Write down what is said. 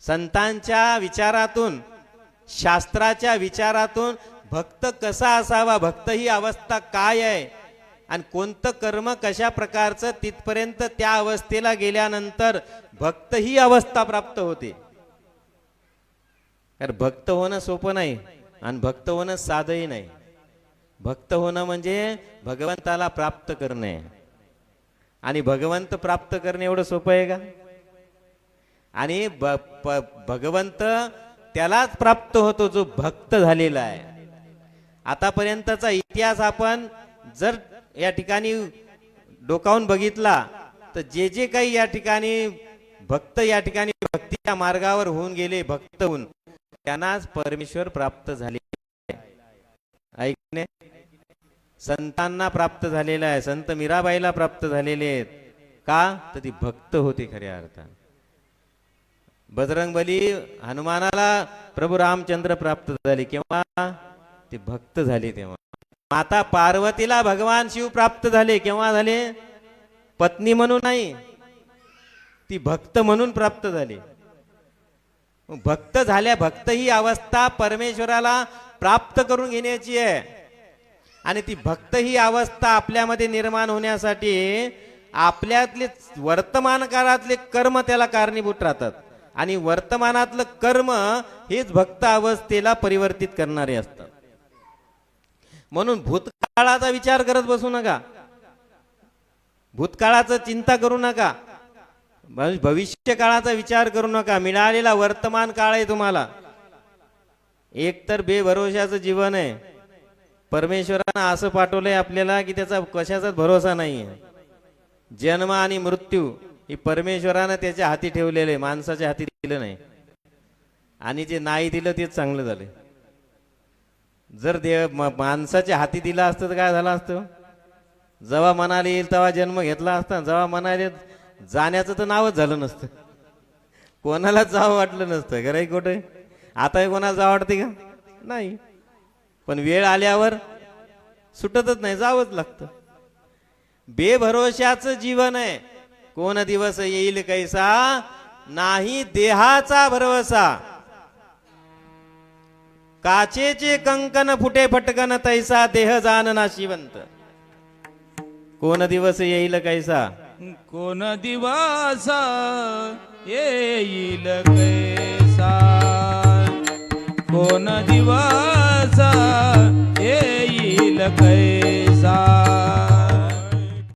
संतांच्या विचारातून, शास्त्राच्या विचारातून भक्त कसा असावा, भक्त ही अवस्था काय आहे आणि कोणतं कर्म कशा प्रकारचं, तिथपर्यंत त्या अवस्थेला गेल्यानंतर भक्त ही अवस्था प्राप्त होते. कारण भक्त होणं सोपं नाही आणि भक्त होणं साधंही नाही. भक्त होणं म्हणजे भगवंताला प्राप्त करणे, आणि भगवंत प्राप्त करणे एवढं सोपं आहे का? आणि भगवंत त्यालाच प्राप्त होतो जो भक्त झालेला आहे. आतापर्यंतचा इतिहास आपण जर या ठिकाणी डोकावून बघितला तर जे जे काही या ठिकाणी भक्त या ठिकाणी भक्तीच्या मार्गावर होऊन गेले, भक्त होऊन त्यांनाच परमेश्वर प्राप्त झाले. ऐकणे, संतांना प्राप्त झालेला आहे. संत मीराबाईला प्राप्त झालेले आहेत. का तर ती भक्त होती खऱ्या अर्थाने. बजरंगबली हनुमानाला प्रभू रामचंद्र प्राप्त झाले केव्हा? ते भक्त झाले तेव्हा. माता पार्वतीला भगवान शिव प्राप्त झाले केव्हा झाले? पत्नी म्हणून नाही, ती भक्त म्हणून प्राप्त झाली. भक्त झाल्या, भक्त ही अवस्था परमेश्वराला प्राप्त करून घेण्याची आहे. आणि ती भक्त ही अवस्था आपल्यामध्ये निर्माण होण्यासाठी आपल्यातले वर्तमान काळातले कर्म त्याला कारणीभूत राहतात. आणि वर्तमानातलं कर्म हेच भक्त अवस्थेला परिवर्तित करणारे असतात. म्हणून भूतकाळाचा विचार करत बसू नका, भूतकाळाचं चिंता करू नका, भविष्य काळाचा विचार करू नका. मिळालेला वर्तमान काळ आहे तुम्हाला. एक तर बेभरोशाचं जीवन आहे. परमेश्वरानं असं पाठवलंय आपल्याला की त्याचा कशाचाच भरोसा नाही आहे. जन्म आणि मृत्यू ही परमेश्वरानं त्याच्या हाती ठेवलेले, माणसाच्या हाती दिलं नाही. आणि जे नाही दिलं तेच चांगलं झालं. जर माणसाच्या हाती दिलं असतं तर काय झालं असतं? जेव्हा मनाला येईल तेव्हा जन्म घेतला असता, जेव्हा मनाला जाण्याचं तर नावच झालं नसतं, कोणालाच जावं वाटलं नसतं. खरंय खोटं? आता हे कोणाला जावं वाटते का? नाही. पण वेळ आल्यावर सुटतच नाही, जावंच लागतं. बेभरोशाचं जीवन आहे. कोण दिवस येईल कैसा, नाही देहाचा भरवसा. काचेचे कंकन फुटे फटकन तैसा, देह जान नाशिवंत. कोण दिवस येईल कैसा, कोण दिवस येईल कैसा, कोण दिवस येईल कैसा.